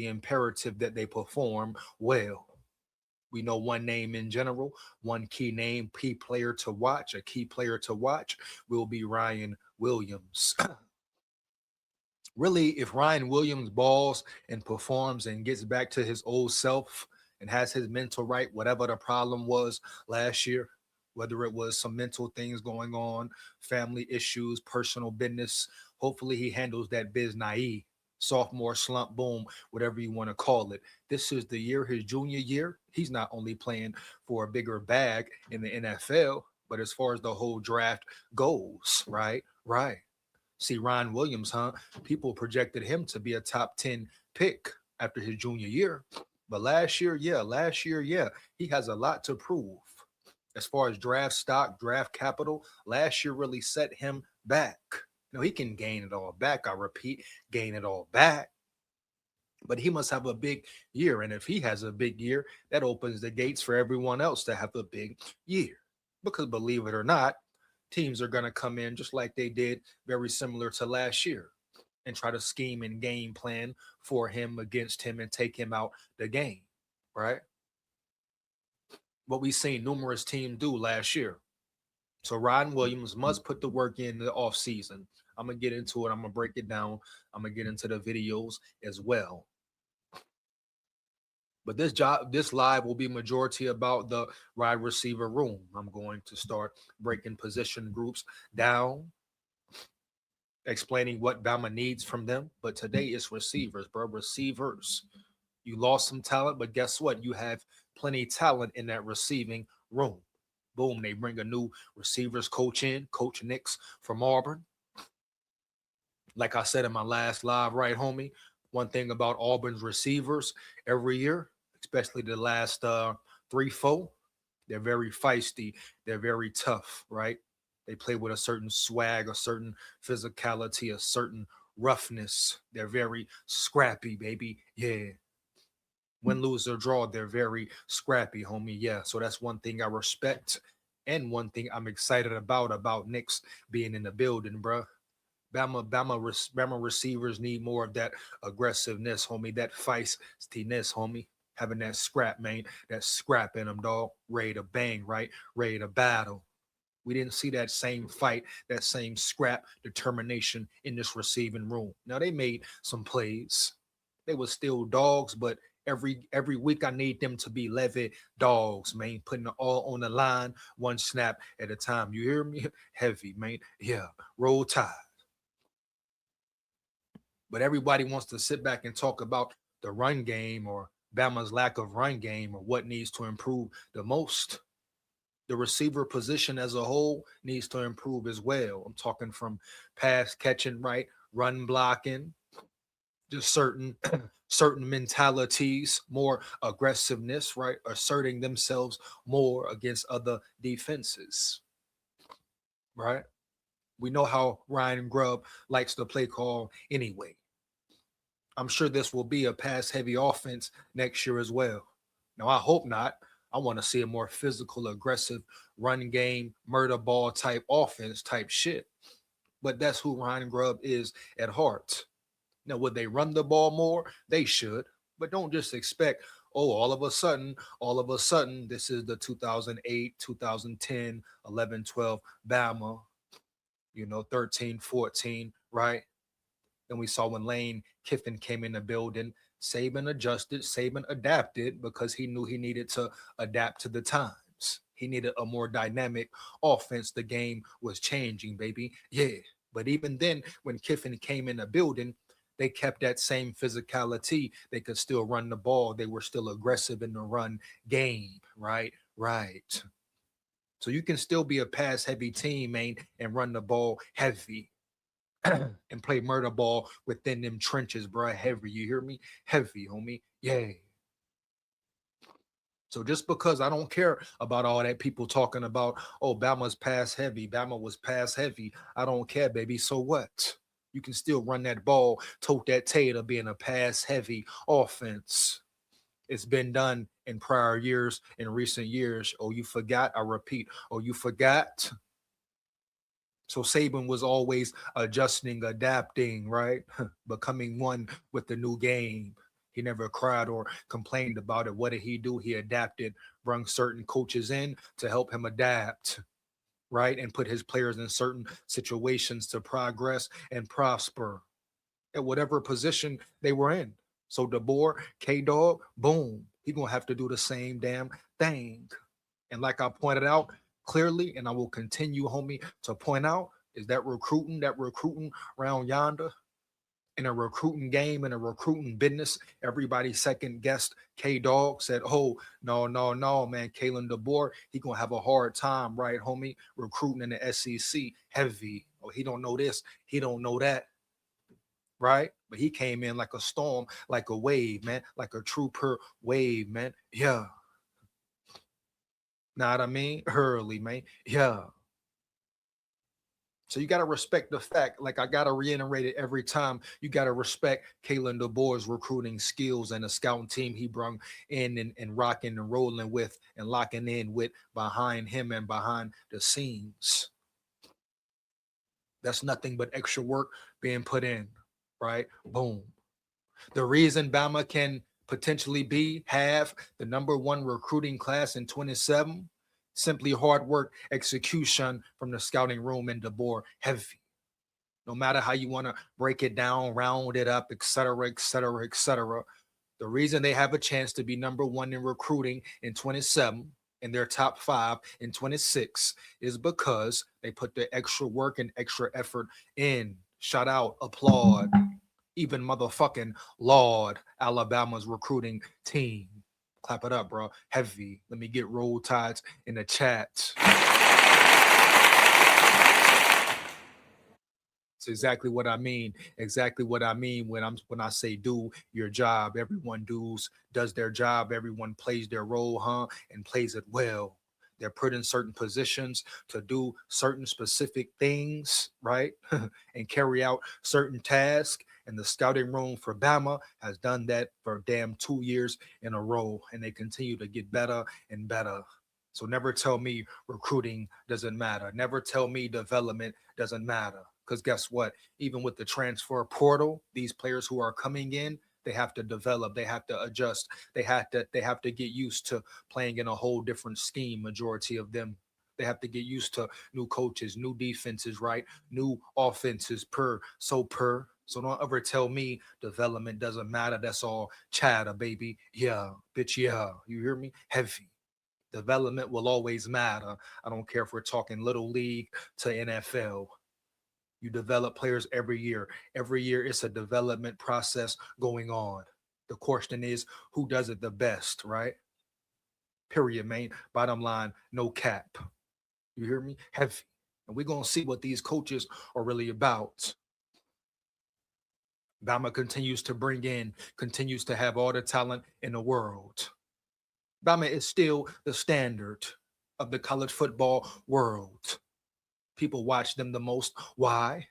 imperative that they perform well. We know one name in general, one key name, key player to watch, a key player to watch will be Ryan Williams. Really, if Ryan Williams balls and performs and gets back to his old self and has his mental right, whatever the problem was last year, whether it was some mental things going on, family issues, personal business, hopefully he handles that biz naive, sophomore slump, boom, whatever you want to call it. This is the year, his junior year. He's not only playing for a bigger bag in the NFL, but as far as the whole draft goes, right? Right. See, Ron Williams, huh? People projected him to be a top 10 pick after his junior year. But last year, yeah, he has a lot to prove. As far as draft stock, draft capital, last year really set him back. He can gain it all back. I repeat, gain it all back. But he must have a big year. And if he has a big year, that opens the gates for everyone else to have a big year. Because believe it or not, teams are going to come in just like they did, very similar to last year, and try to scheme and game plan for him, against him, and take him out the game, right? What we seen numerous teams do last year. So Ryan Williams must put the work in the offseason. I'm going to get into it. I'm going to break it down. I'm going to get into the videos as well. But this live will be majority about the wide receiver room. I'm going to start breaking position groups down, explaining what Bama needs from them. But today it's receivers, bro. Receivers. You lost some talent, but guess what? You have plenty of talent in that receiving room. Boom, they bring a new receivers coach in, Coach Nix from Auburn. Like I said in my last live, right, homie? One thing about Auburn's receivers every year, especially the last 3, 4, they're very feisty. They're very tough, right? They play with a certain swag, a certain physicality, a certain roughness. They're very scrappy, baby. Yeah. Win, lose, or draw, they're very scrappy, homie. Yeah. So that's one thing I respect. And one thing I'm excited about Knicks being in the building, bruh. Bama receivers need more of that aggressiveness, homie, that feistiness, homie. Having that scrap, man, that scrap in them, dog. Ready to bang, right? Ready to battle. We didn't see that same fight, that same scrap determination in this receiving room. Now they made some plays. They were still dogs, but every week I need them to be levy dogs, man, putting it all on the line, one snap at a time. You hear me? Heavy, man. Yeah, roll tide. But everybody wants to sit back and talk about the run game or Bama's lack of run game or what needs to improve the most. The receiver position as a whole needs to improve as well. I'm talking from pass catching, right, run blocking, just certain mentalities, more aggressiveness, right, asserting themselves more against other defenses, right? We know how Ryan Grubb likes to play call anyway. I'm sure this will be a pass heavy offense next year as well. Now, I hope not. I want to see a more physical, aggressive run game, murder ball type offense type shit. But that's who Ryan Grubb is at heart. Now, would they run the ball more? They should. But don't just expect, oh, all of a sudden, this is the 2008, 2010, 11, 12 Bama, 13, 14, right? And we saw when Lane Kiffin came in the building, Saban adjusted, Saban adapted because he knew he needed to adapt to the times. He needed a more dynamic offense. The game was changing, baby. Yeah. But even then, when Kiffin came in the building, they kept that same physicality. They could still run the ball. They were still aggressive in the run game, right? Right. So you can still be a pass heavy team, man, and run the ball heavy. And play murder ball within them trenches, bro. Heavy, you hear me? Heavy, homie. Yeah. So just because I don't care about all that people talking about, oh, Bama's pass heavy, Bama was pass heavy. I don't care, baby. So what? You can still run that ball, tote that tater, being a pass heavy offense. It's been done in prior years, in recent years. Oh, you forgot? I repeat. Oh, you forgot? So Saban was always adjusting, adapting, right? Becoming one with the new game. He never cried or complained about it. What did he do? He adapted, brought certain coaches in to help him adapt, right? And put his players in certain situations to progress and prosper at whatever position they were in. So DeBoer, K Dog, boom, he gonna have to do the same damn thing. And like I pointed out clearly, and I will continue, homie, to point out, is that recruiting around yonder in a recruiting game, in a recruiting business, everybody second guessed K Dog, said, oh, no, no, no, man, Kalen DeBoer, he gonna have a hard time, right, homie, recruiting in the SEC heavy. Oh, he don't know this, he don't know that, right? But he came in like a storm, like a wave, man, like a trooper wave, man. Yeah. Know what I mean? Early, man. Yeah. So you got to respect the fact, like I got to reiterate it every time. You got to respect Kalen DeBoer's recruiting skills and the scouting team he brought in and rocking and rolling with and locking in with behind him and behind the scenes. That's nothing but extra work being put in, right? Boom. The reason Bama can potentially have the number one recruiting class in 27, simply hard work, execution from the scouting room and DeBoer heavy. No matter how you want to break it down, round it up, et cetera, et cetera, et cetera. The reason they have a chance to be number one in recruiting in 27 in their top 5 in 26 is because they put the extra work and extra effort in. Shout out, applaud, even motherfucking laud Alabama's recruiting team. Clap it up, bro. Heavy. Let me get Roll Tides in the chat. It's exactly what I mean. Exactly what I mean when I say do your job. Everyone does their job. Everyone plays their role, huh? And plays it well. They're put in certain positions to do certain specific things, right? And carry out certain tasks. And the scouting room for Bama has done that for damn 2 years in a row. And they continue to get better and better. So never tell me recruiting doesn't matter. Never tell me development doesn't matter. Because guess what? Even with the transfer portal, these players who are coming in, they have to develop, they have to adjust, they have to get used to playing in a whole different scheme. Majority of them, they have to get used to new coaches, new defenses, right? New offenses per. So don't ever tell me development doesn't matter. That's all chatter, baby. Yeah, bitch, yeah. You hear me? Heavy. Development will always matter. I don't care if we're talking little league to NFL. You develop players every year. Every year, it's a development process going on. The question is, who does it the best, right? Period, man. Bottom line, no cap. You hear me? Heavy. And we're going to see what these coaches are really about. Bama continues to bring in, continues to have all the talent in the world. Bama is still the standard of the college football world. People watch them the most. Why?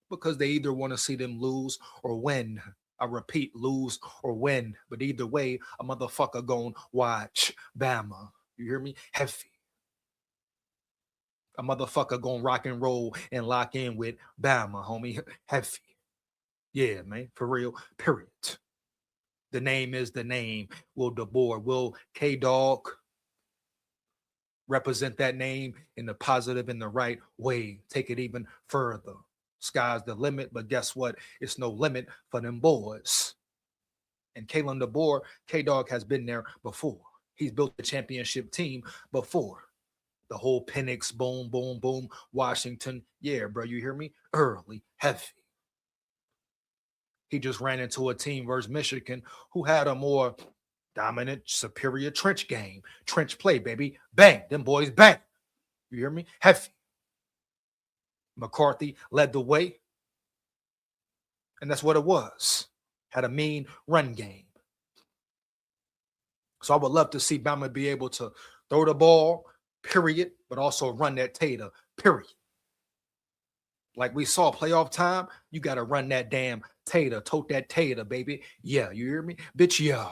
Because they either want to see them lose or win. I repeat, lose or win. But either way, a motherfucker gon' watch Bama. You hear me? Heavy. A motherfucker gon' rock and roll and lock in with Bama, homie. Heavy. Yeah, man. For real. Period. The name is the name. Will DeBoer, will K Dog represent that name in the positive, in the right way? Take it even further. Sky's the limit, but guess what? It's no limit for them boys. And Kalen DeBoer, K Dog has been there before. He's built the championship team before. The whole Penix, boom, boom, boom, Washington. Yeah, bro, you hear me? Early, heavy. He just ran into a team versus Michigan who had a more dominant, superior trench game. Trench play, baby. Bang. Them boys bang. You hear me? Heavy. McCarthy led the way. And that's what it was. Had a mean run game. So I would love to see Bama be able to throw the ball, period, but also run that tater, period. Like we saw playoff time, you got to run that damn tater, tote that tater, baby. Yeah, you hear me? Bitch, yeah.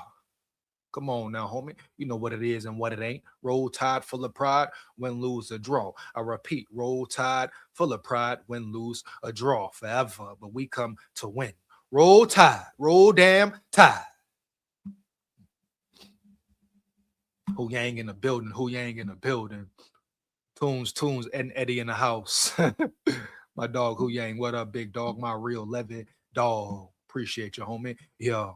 Come on now, homie. You know what it is and what it ain't. Roll Tide, full of pride, win, lose, a draw. I repeat, Roll Tide, full of pride, win, lose, a draw forever. But we come to win. Roll Tide, roll damn tide. Who Yang in the building. Who Yang in the building. Tunes, and Eddie in the house. My dog, Who Yang. What up, big dog? My real Levy dog. Appreciate you, homie. Yeah.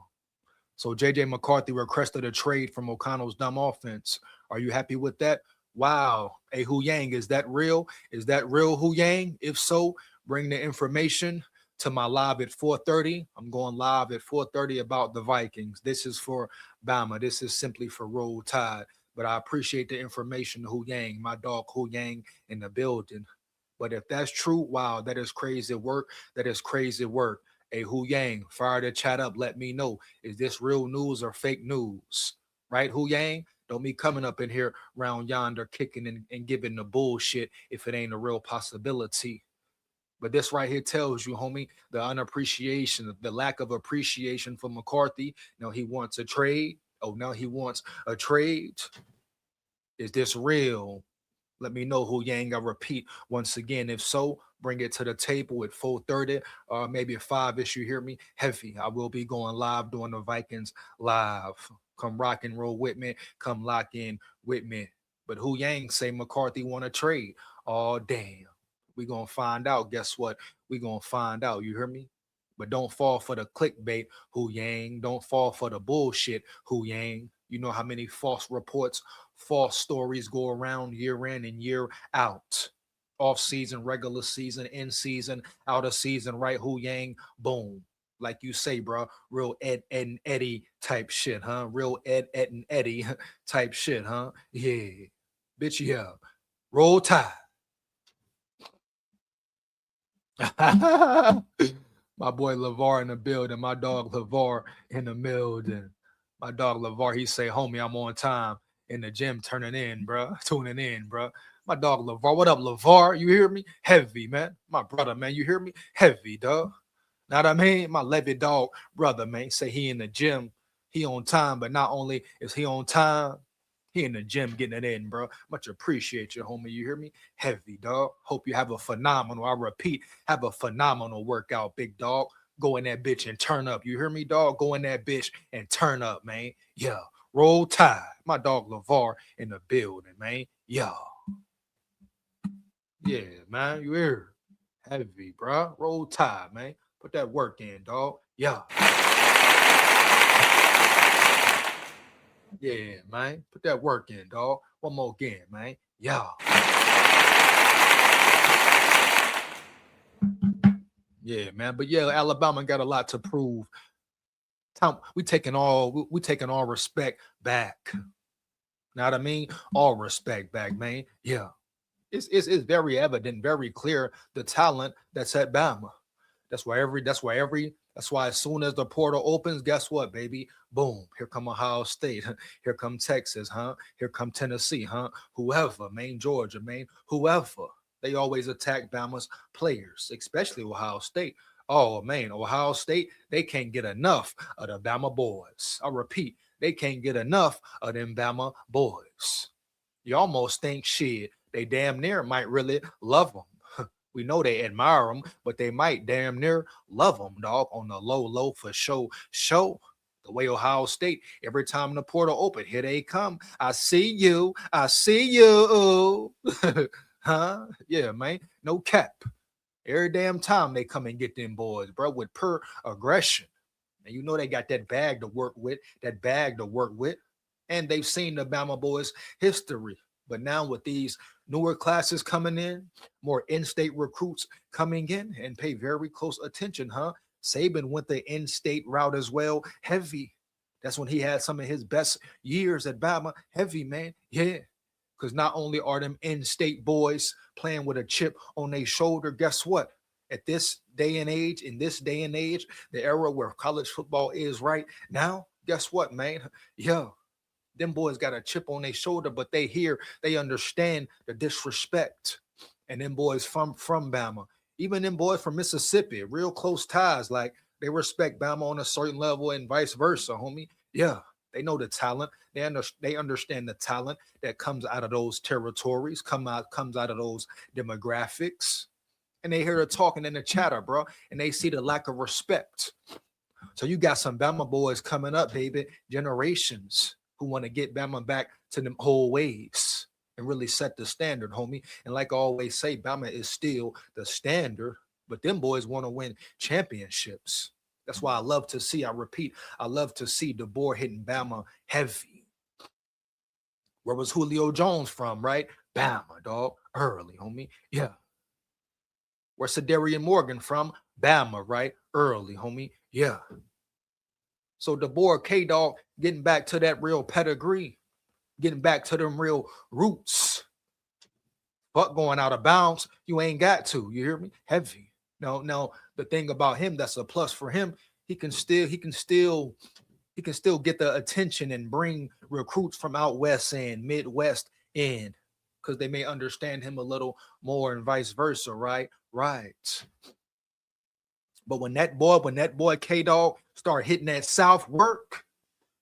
So JJ McCarthy requested a trade from O'Connell's dumb offense. Are you happy with that? Wow. Hey, Hu Yang, is that real? Is that real, Hu Yang? If so, bring the information to my live at 4:30. I'm going live at 4:30 about the Vikings. This is for Bama. This is simply for Roll Tide. But I appreciate the information, Hu Yang, my dog Hu Yang in the building. But if that's true, wow, that is crazy work. That is crazy work. Hey, Hu Yang, fire the chat up. Let me know. Is this real news or fake news? Right, Hu Yang? Don't be coming up in here round yonder kicking and giving the bullshit if it ain't a real possibility. But this right here tells you, homie, the unappreciation, the lack of appreciation for McCarthy. Now he wants a trade. Oh, now he wants a trade. Is this real? Let me know, Hu Yang. I repeat once again. If so, bring it to the table at 4:30 or maybe at 5 you hear me. Heavy. I will be going live doing the Vikings live. Come rock and roll with me. Come lock in with me. But Hu Yang say McCarthy want to trade. Oh, damn. We gonna find out. Guess what? We gonna find out. You hear me? But don't fall for the clickbait, Hu Yang. Don't fall for the bullshit, Hu Yang. You know how many false reports, false stories go around year in and year out. Off season, regular season, in season, out of season, right? Hu Yang, boom. Like you say, bro, real Ed and Eddie type shit, huh? Real Ed and Eddie type shit, huh? Yeah. Bitch, yeah. Roll Tide. My boy LeVar in the building. My dog LeVar in the building. My dog LeVar, he say, homie, I'm on time in the gym turning in, bro. Tuning in, bro. My dog LeVar. What up, LeVar? You hear me? Heavy, man. My brother, man. You hear me? Heavy, dog. Know what I mean? My Levy dog brother, man. Say he in the gym. He on time, but not only is he on time, he in the gym getting it in, bro. Much appreciate you, homie. You hear me? Heavy, dog. Hope you have a phenomenal, I repeat, have a phenomenal workout, big dog. Go in that bitch and turn up. You hear me, dog? Go in that bitch and turn up, man. Yeah. Roll Tide. My dog LeVar in the building, man. Yeah. Yeah, man. You hear? Heavy, bro. Roll Tide, man. Put that work in, dog. Yeah. Yeah, man. Put that work in, dog. One more again, man. Yeah. Yeah, man. But yeah, Alabama got a lot to prove. We taking all respect back. Know what I mean? All respect back, man. Yeah. It's very evident, very clear the talent that's at Bama. That's why as soon as the portal opens, guess what, baby? Boom. Here come Ohio State. Here come Texas, huh? Here come Tennessee, huh? Whoever, Maine, Georgia, Maine, whoever. They always attack Bama's players, especially Ohio State. Oh man, Ohio State, they can't get enough of the Bama boys. I repeat, they can't get enough of them Bama boys. You almost think shit, they damn near might really love them. We know they admire them, but they might damn near love them, dog, on the low for show. The way Ohio State, every time the portal open, here they come. I see you. I see you. Huh? Yeah, man. No cap. Every damn time they come and get them boys, bro, with pure aggression. And you know they got that bag to work with, And they've seen the Bama boys' history. But now with these newer classes coming in, more in-state recruits coming in, and pay very close attention, huh? Saban went the in-state route as well. Heavy. That's when he had some of his best years at Bama. Heavy, man. Yeah. Because not only are them in-state boys playing with a chip on their shoulder, guess what? At this day and age, in this day and age, the era where college football is right now, guess what, man? Yeah, them boys got a chip on their shoulder, but they understand the disrespect. And them boys from Bama, even them boys from Mississippi, real close ties, like they respect Bama on a certain level and vice versa, homie. Yeah, they know the talent. They understand the talent that comes out of those territories, comes out of those demographics. And they hear the talking and the chatter, bro, and they see the lack of respect. So you got some Bama boys coming up, baby, generations who want to get Bama back to them whole ways and really set the standard, homie. And like I always say, Bama is still the standard, but them boys want to win championships. That's why I love to see, I repeat, I love to see DeBoer hitting Bama heavy. Where was Julio Jones from, right? Bama, dog. Early, homie. Yeah. Where's Sedarian Morgan from? Bama, right? Early, homie. Yeah. So DeBoer, K-Dog, getting back to that real pedigree, getting back to them real roots. But going out of bounds, you ain't got to. You hear me? Heavy. Now the thing about him that's a plus for him, he can still get the attention and bring recruits from out west and Midwest in because they may understand him a little more and vice versa, right? Right. But when that boy K-Dog start hitting that South work,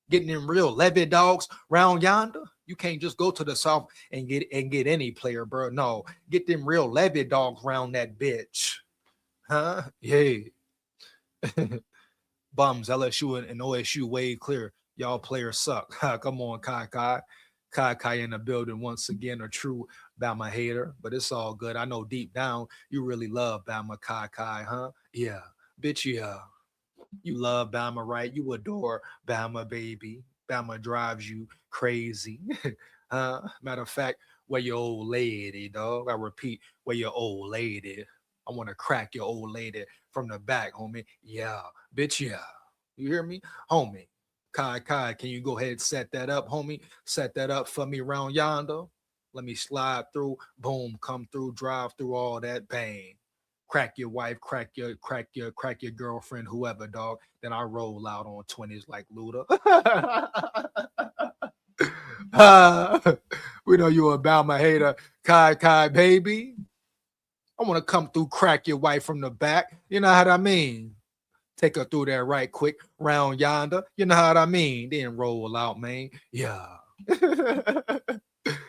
getting them real levy dogs round yonder, you can't just go to the South and get any player, bro. No, get them real levy dogs round that bitch. Huh? Yeah. Bums, LSU and OSU way clear. Y'all players suck. Come on, Kai. Kai in the building once again, a true Bama hater, but it's all good. I know deep down you really love Bama, Kai, huh? Yeah, bitch, yeah. You love Bama, right? You adore Bama, baby. Bama drives you crazy. Matter of fact, where your old lady, dog? I repeat, where your old lady? I want to crack your old lady from the back, homie. Yeah, bitch, yeah. You hear me? Homie. Kai, can you go ahead and set that up, homie? Set that up for me round yonder. Let me slide through. Boom, come through, drive through all that bang. Crack your wife, crack your girlfriend, whoever, dog. Then I roll out on 20s like Luda. We know you a Bama hater, Kai, baby. I want to come through, crack your wife from the back. You know what I mean? Take her through there right quick, round yonder. You know what I mean? Then roll out, man. Yeah.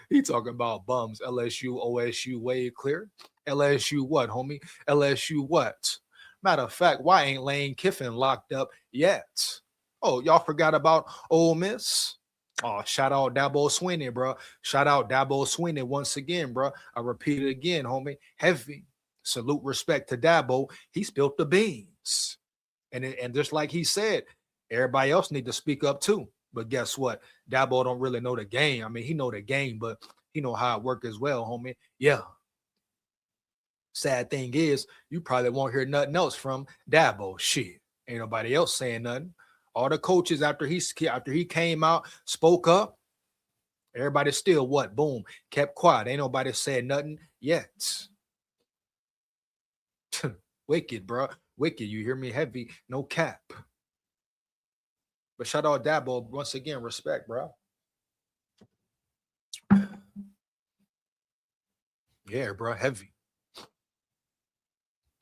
He talking about bums. LSU, OSU, way clear. LSU what, homie? LSU what? Matter of fact, why ain't Lane Kiffin locked up yet? Oh, y'all forgot about Ole Miss? Oh, shout out Dabo Swinney, bro. Shout out Dabo Swinney once again, bro. I repeat it again, homie. Heavy. Salute, respect to Dabo. He spilled the beans. And just like he said, everybody else need to speak up too. But guess what? Dabo don't really know the game. I mean, he know the game, but he know how it work as well, homie. Yeah. Sad thing is, you probably won't hear nothing else from Dabo. Shit, ain't nobody else saying nothing. All the coaches after he came out, spoke up. Everybody still what? Boom, kept quiet. Ain't nobody said nothing yet. Wicked, bro. Wicked. You hear me? Heavy. No cap. But shout out Dabo once again. Respect, bro. Yeah, bro. Heavy.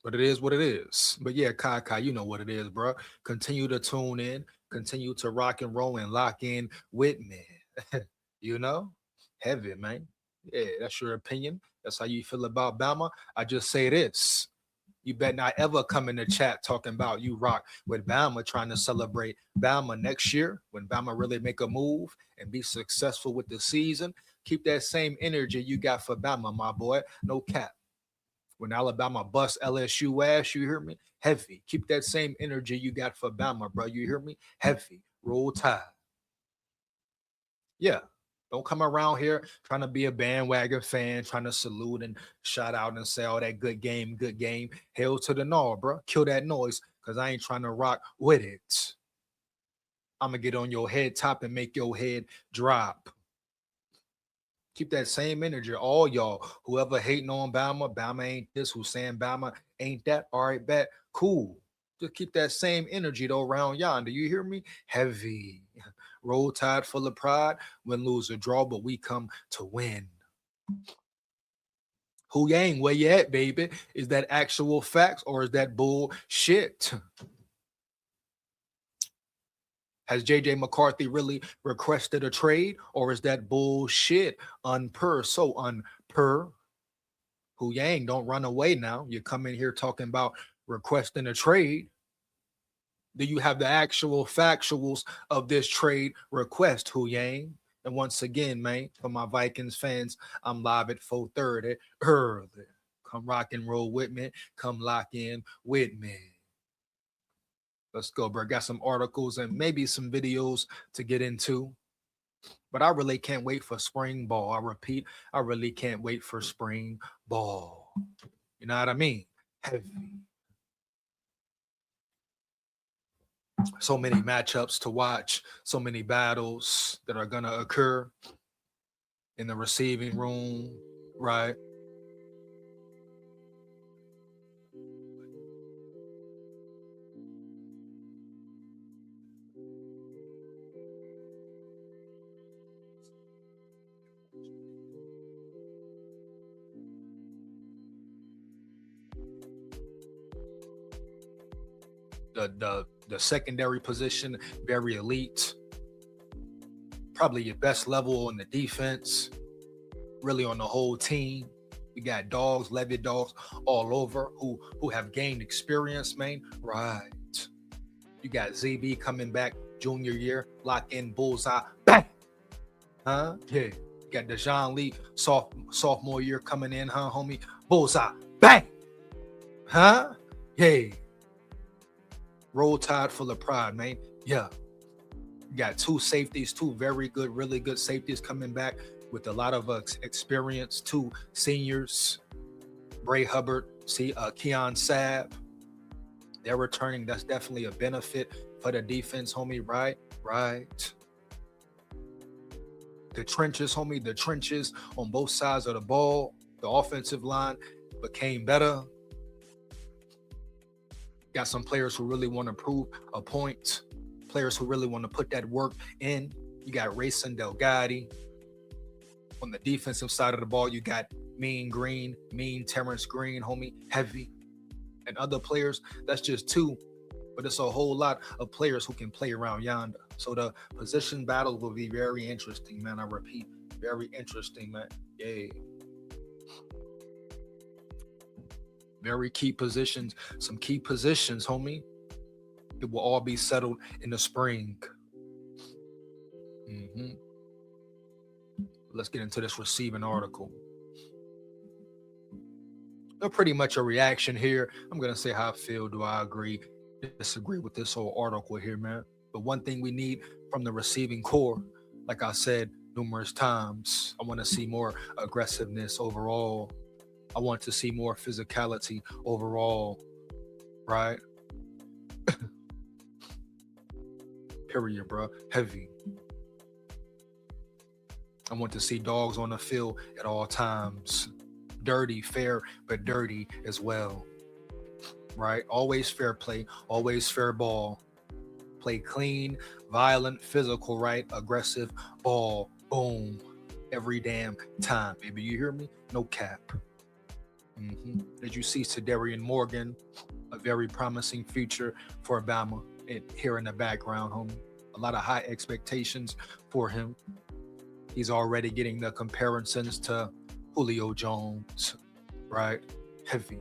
But it is what it is. But yeah, Kai, you know what it is, bro. Continue to tune in, continue to rock and roll and lock in with me. You know, heavy, man. Yeah, that's your opinion. That's how you feel about Bama. I just say this. You better not ever come in the chat talking about you rock with Bama trying to celebrate Bama next year when Bama really make a move and be successful with the season. Keep that same energy you got for Bama, my boy. No cap. When Alabama bust LSU ass, you hear me? Heavy. Keep that same energy you got for Bama, bro. You hear me? Heavy. Roll Tide. Yeah. Don't come around here trying to be a bandwagon fan, trying to salute and shout out and say, oh, that good game, good game. Hell to the no, bro. Kill that noise because I ain't trying to rock with it. I'm going to get on your head top and make your head drop. Keep that same energy. All y'all, whoever hating on Bama, Bama ain't this, who's saying Bama ain't that. All right, bet. Cool. Just keep that same energy though around yonder. You hear me? Heavy. Roll Tide full of pride. Win, lose, or draw, but we come to win. Hu Yang, where you at, baby? Is that actual facts or is that bullshit? Has JJ McCarthy really requested a trade, or is that bullshit? So unper. Hu Yang, don't run away now. You come in here talking about requesting a trade. Do you have the actual factuals of this trade request, Hu Yang? And once again, man, for my Vikings fans, I'm live at 4:30 early. Come rock and roll with me. Come lock in with me. Let's go, bro. Got some articles and maybe some videos to get into. But I really can't wait for spring ball. I repeat, I really can't wait for spring ball. You know what I mean? Heavy. So many matchups to watch, so many battles that are going to occur in the receiving room, right? The secondary position, very elite. Probably your best level on the defense, really on the whole team. We got dogs, levy dogs all over who have gained experience, man. Right. You got ZB coming back junior year, lock in bullseye. Bang! Huh? Yeah. You got Dejon Lee, sophomore year coming in, huh, homie? Bullseye. Bang! Huh? Yeah. Roll Tide full of pride, man. Yeah. You got two safeties, two very good, really good safeties coming back with a lot of experience. Two seniors, Bray Hubbard, Keon Sabb. They're returning. That's definitely a benefit for the defense, homie. Right. The trenches, homie. The trenches on both sides of the ball. The offensive line became better. Got some players who really want to prove a point. Players who really want to put that work in. You got Rayson Delgatti. On the defensive side of the ball, you got Mean Terrence Green, homie, heavy. And other players, that's just two. But it's a whole lot of players who can play around yonder. So the position battles will be very interesting, man. I repeat, very interesting, man. Yeah. Very key positions, some key positions, homie. It will all be settled in the spring. Let's get into this receiving article. Pretty much a reaction here. I'm going to say how I feel. Do I agree, disagree with this whole article here, man? But one thing we need from the receiving core, like I said numerous times, I want to see more aggressiveness overall. I want to see more physicality overall, right? Period, bro. Heavy. I want to see dogs on the field at all times. Dirty, fair, but dirty as well, right? Always fair play, always fair ball. Play clean, violent, physical, right? Aggressive ball. Boom. Every damn time, baby. You hear me? No cap. Did you see Cedarian Morgan, a very promising future for Bama? Here in the background, homie. A lot of high expectations for him. He's already getting the comparisons to Julio Jones, right? Heavy.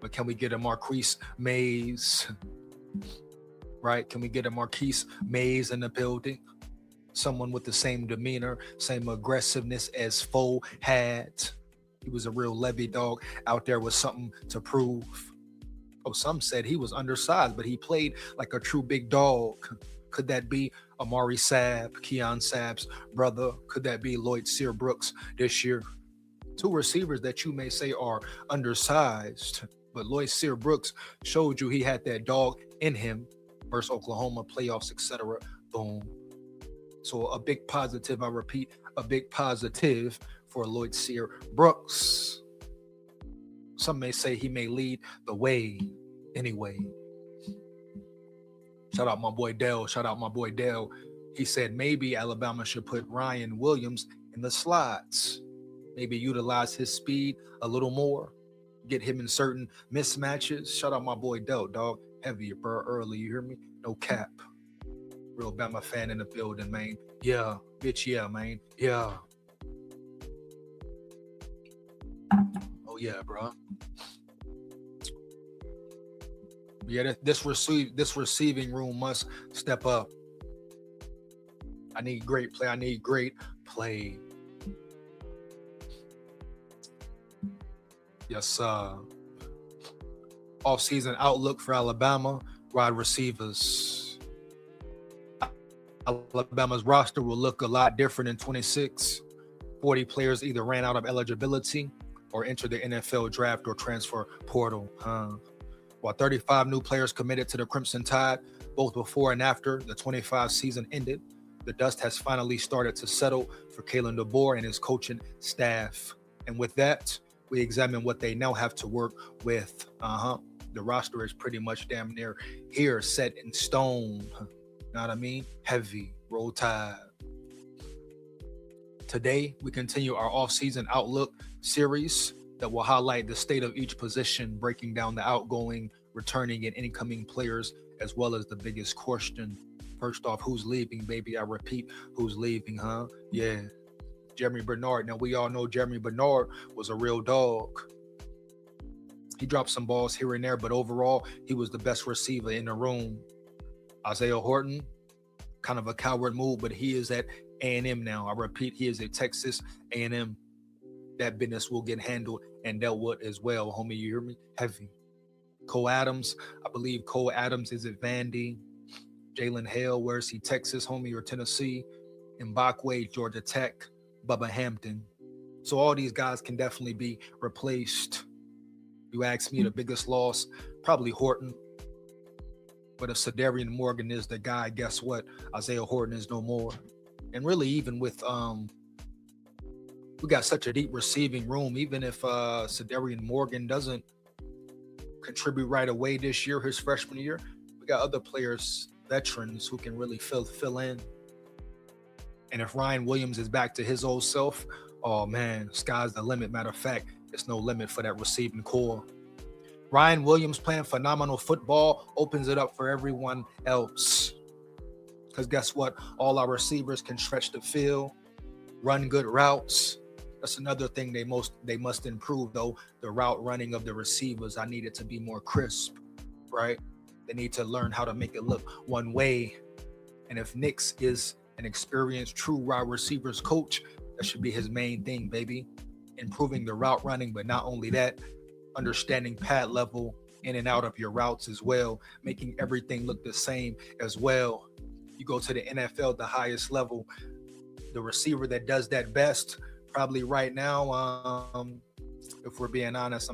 But can we get a Marquise Mays? Right? Can we get a Marquise Mays in the building? Someone with the same demeanor, same aggressiveness as Foe had. He was a real levy dog out there with something to prove. Oh, some said he was undersized, but he played like a true big dog. Could that be Amari Sabb, Keon Sabb's brother? Could that be Lloyd Sear Brooks this year? Two receivers that you may say are undersized, but Lloyd Sear Brooks showed you he had that dog in him versus Oklahoma playoffs, etc. Boom. So a big positive, I repeat, a big positive for Lloyd Sear Brooks. Some may say he may lead the way anyway. Shout out my boy Dell. He said maybe Alabama should put Ryan Williams in the slots. Maybe utilize his speed a little more. Get him in certain mismatches. Shout out my boy Dell, dog. Heavy, bro, early. You hear me? No cap. Real Bama fan in the building, man. Yeah, bitch, yeah, man. Yeah. Oh, yeah, bro. Yeah, this receiving room must step up. I need great play. I need great play. Yes, off-season outlook for Alabama wide receivers. Alabama's roster will look a lot different in 26. 40 players either ran out of eligibility or entered the NFL draft or transfer portal. While 35 new players committed to the Crimson Tide, both before and after the 25 season ended, the dust has finally started to settle for Kalen DeBoer and his coaching staff. And with that, we examine what they now have to work with. The roster is pretty much damn near here, set in stone. Know what I mean? Heavy, roll tide. Today, we continue our off-season outlook series that will highlight the state of each position, breaking down the outgoing, returning, and incoming players, as well as the biggest question. First off, who's leaving, baby? I repeat, who's leaving, huh? Yeah, Jeremy Bernard. Now, we all know Jeremy Bernard was a real dog. He dropped some balls here and there, but overall, he was the best receiver in the room. Isaiah Horton, kind of a coward move, but he is at A&M now. I repeat, he is at Texas A&M. That business will get handled and dealt with as well, homie. You hear me? Heavy. Cole Adams, I believe Cole Adams is at Vandy. Jalen Hale, where's he? Texas, homie, or Tennessee. Mbakwe, Georgia Tech. Bubba Hampton. So all these guys can definitely be replaced. You ask me, the biggest loss, probably Horton. But if Sadarian Morgan is the guy, guess what? Isaiah Horton is no more. And really, even with we got such a deep receiving room, even if Sadarian Morgan doesn't contribute right away this year, his freshman year, we got other players, veterans, who can really fill in. And if Ryan Williams is back to his old self, oh man, sky's the limit. Matter of fact, there's no limit for that receiving core. Ryan Williams playing phenomenal football opens it up for everyone else. Because guess what? All our receivers can stretch the field, run good routes. That's another thing they must improve, though. The route running of the receivers, I need it to be more crisp, right? They need to learn how to make it look one way. And if Nix is an experienced, true wide receivers coach, that should be his main thing, baby. Improving the route running, but not only that, understanding pad level in and out of your routes as well, making everything look the same as well. You go to the NFL, the highest level, the receiver that does that best, probably right now, if we're being honest,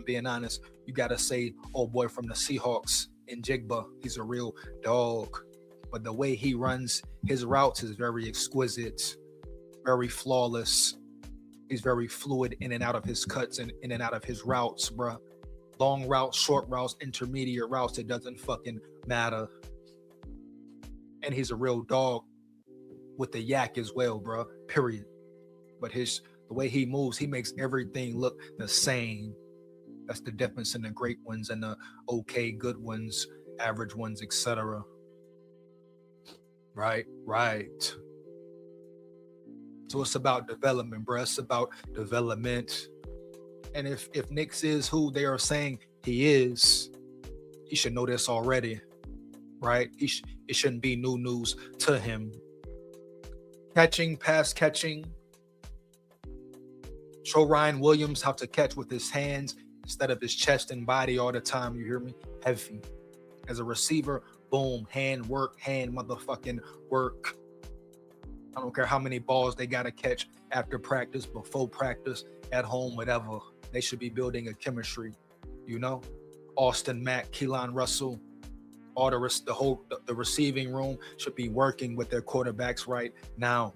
you got to say, old boy from the Seahawks, Njigba. He's a real dog. But the way he runs his routes is very exquisite, very flawless. He's very fluid in and out of his cuts and in and out of his routes, bruh. Long routes, short routes, intermediate routes, it doesn't fucking matter. And he's a real dog with the yak as well, bruh, period. But the way he moves, he makes everything look the same. That's the difference in the great ones and the okay, good ones, average ones, etc. Right. So it's about development, bruh. It's about development. And if Nix is who they are saying he is, he should know this already, right? It shouldn't be new news to him. Catching, pass catching. Show Ryan Williams how to catch with his hands instead of his chest and body all the time. You hear me? Heavy. As a receiver, boom, hand work, hand motherfucking work. I don't care how many balls they got to catch after practice, before practice, at home, whatever. They should be building a chemistry, you know? Austin Mack, Keelan Russell, all the receiving room should be working with their quarterbacks right now.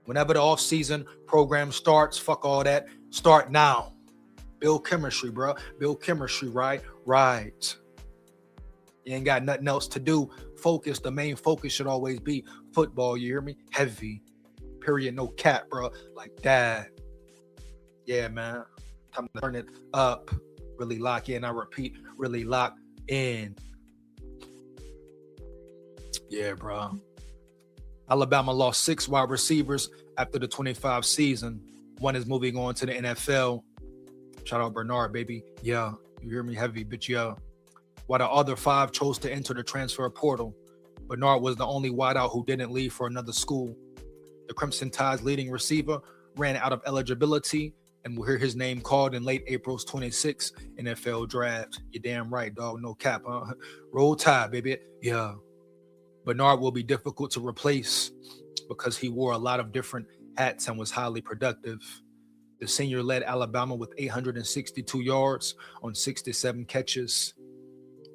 Whenever the offseason program starts, fuck all that. Start now. Build chemistry, bro. Build chemistry, right? Right. You ain't got nothing else to do. Focus. The main focus should always be football. You hear me? Heavy. Period. No cap, bro. Like that. Yeah, man. Time to turn it up. Really lock in. I repeat, really lock in. Yeah, bro. Alabama lost 6 wide receivers after the 25 season. One is moving on to the NFL. Shout out Bernard, baby. Yeah, you hear me? Heavy, bitch. Yeah. while the other 5 chose to enter the transfer portal. Bernard was the only wideout who didn't leave for another school. The Crimson Tide's leading receiver ran out of eligibility and will hear his name called in late April's 26th NFL draft. You're damn right, dog. No cap, huh? Roll Tide, baby. Yeah. Bernard will be difficult to replace because he wore a lot of different hats and was highly productive. The senior led Alabama with 862 yards on 67 catches.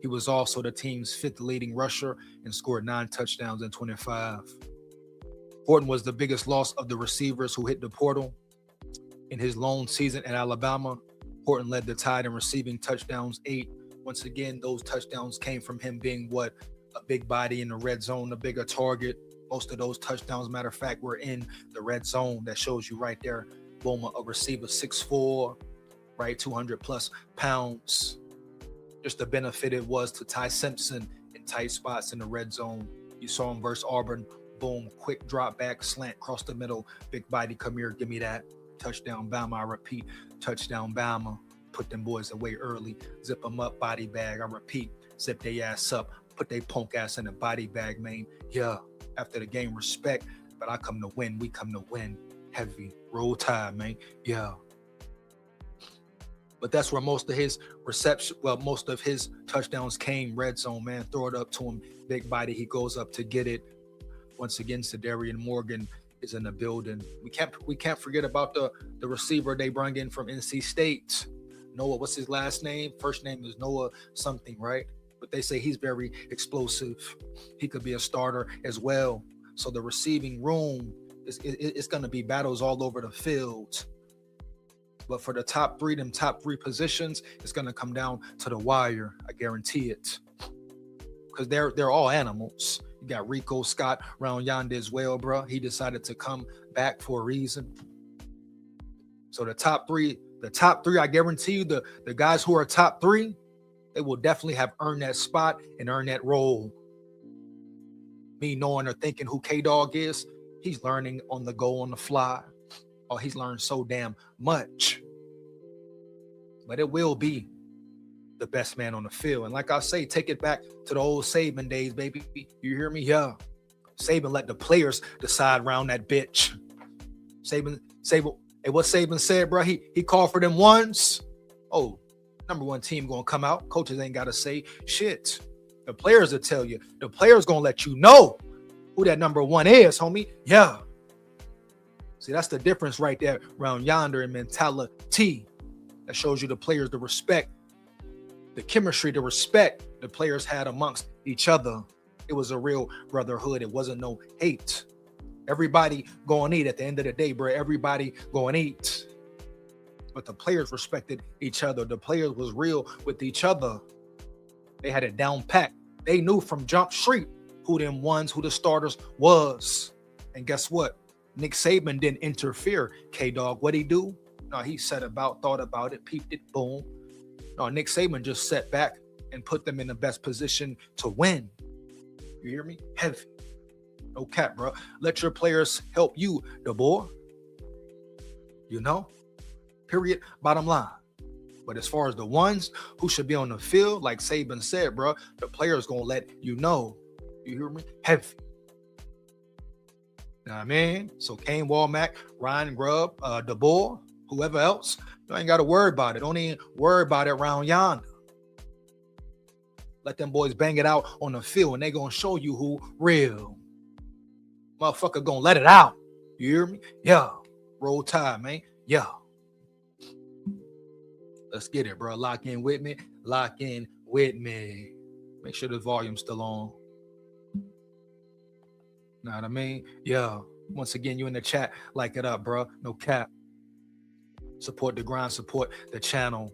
He was also the team's 5th leading rusher and scored 9 touchdowns in 25. Horton was the biggest loss of the receivers who hit the portal. In his lone season at Alabama, Horton led the Tide in receiving touchdowns, 8. Once again, those touchdowns came from him being a big body in the red zone, a bigger target. Most of those touchdowns, matter of fact, were in the red zone. That shows you right there. Boom, a receiver 6'4", right, 200 plus pounds. Just the benefit it was to Ty Simpson in tight spots in the red zone. You saw him versus Auburn. Boom, quick drop back, slant across the middle. Big body, come here, give me that. Touchdown Bama, I repeat, touchdown Bama. Put them boys away early. Zip them up, body bag, I repeat. Zip their ass up, put their punk ass in a body bag, man. Yeah, after the game, respect. But I come to win, we come to win. Heavy, roll Tide, man. Yeah. But that's where most of his most of his touchdowns came, red zone, man. Throw it up to him, big body. He goes up to get it. Once again, Sedarian Morgan is in the building. We can't forget about the receiver they brought in from NC State. Noah, what's his last name? First name is Noah something, right? But they say he's very explosive. He could be a starter as well. So the receiving room it's going to be battles all over the field. But for the top three positions, it's going to come down to the wire. I guarantee it. Because they're all animals. You got Rico Scott around yonder as well, bro. He decided to come back for a reason. So the top three, I guarantee you, the guys who are top 3, they will definitely have earned that spot and earned that role. Me knowing or thinking who K-Dog is, he's learning on the go, on the fly. Oh, he's learned so damn much. But it will be the best man on the field. And like I say, take it back to the old Saban days, baby. You hear me? Yeah. Saban let the players decide around that bitch. Saban, hey, what Saban said, bro? He called for them ones. Oh, number 1 team gonna come out. Coaches ain't gotta say shit. The players will tell you. The players gonna let you know who that number 1 is, homie. Yeah. See, that's the difference right there around yonder in mentality. That shows you the players, the respect, the chemistry, the respect the players had amongst each other. It was a real brotherhood. It wasn't no hate. Everybody going to eat at the end of the day, bro. Everybody going to eat. But the players respected each other. The players was real with each other. They had it down pat. They knew from Jump Street who them ones, who the starters was. And guess what? Nick Saban didn't interfere. K-Dog, what'd he do? No, he thought about it, peeped it, boom. No, Nick Saban just sat back and put them in the best position to win. You hear me? Heavy. No cap, bro. Let your players help you, the boy. You know? Period. Bottom line. But as far as the ones who should be on the field, like Saban said, bro, the players gonna let you know. You hear me? Heavy. Know what I mean? So Kane Walmack, Ryan Grubb, DeBoer, whoever else, you ain't got to worry about it. Don't even worry about it around yonder. Let them boys bang it out on the field, and they gonna show you who real. Motherfucker gonna let it out. You hear me? Yeah. Roll Tide, man. Yeah. Let's get it, bro. Lock in with me. Lock in with me. Make sure the volume's still on. Know what I mean? Yeah. Once again, you in the chat. Like it up, bro. No cap. Support the grind. Support the channel.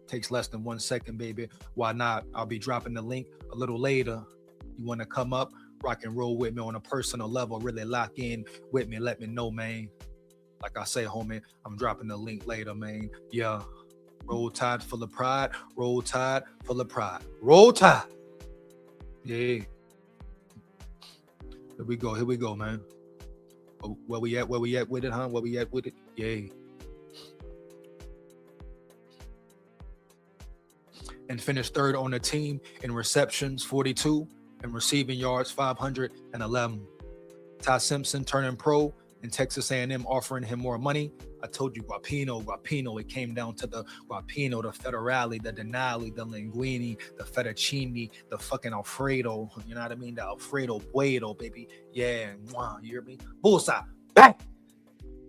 Takes less than 1 second, baby. Why not? I'll be dropping the link a little later. You want to come up, rock and roll with me on a personal level, really lock in with me. Let me know, man. Like I say, homie, I'm dropping the link later, man. Yeah. Roll Tide full of pride. Roll Tide full of pride. Roll Tide. Yeah. Here we go, man. Where we at with it, huh? Where we at with it? Yeah. and finished third on the team in receptions, 42, and receiving yards, 511. Ty Simpson turning pro, and Texas A&M offering him more money. I told you Guapino. It came down to the Guapino, the Federale, the Denali, the Linguini, the Fettuccine, the fucking Alfredo. You know what I mean? The Alfredo Bueno, baby. Yeah, wow, you hear me? Bullseye. Bang!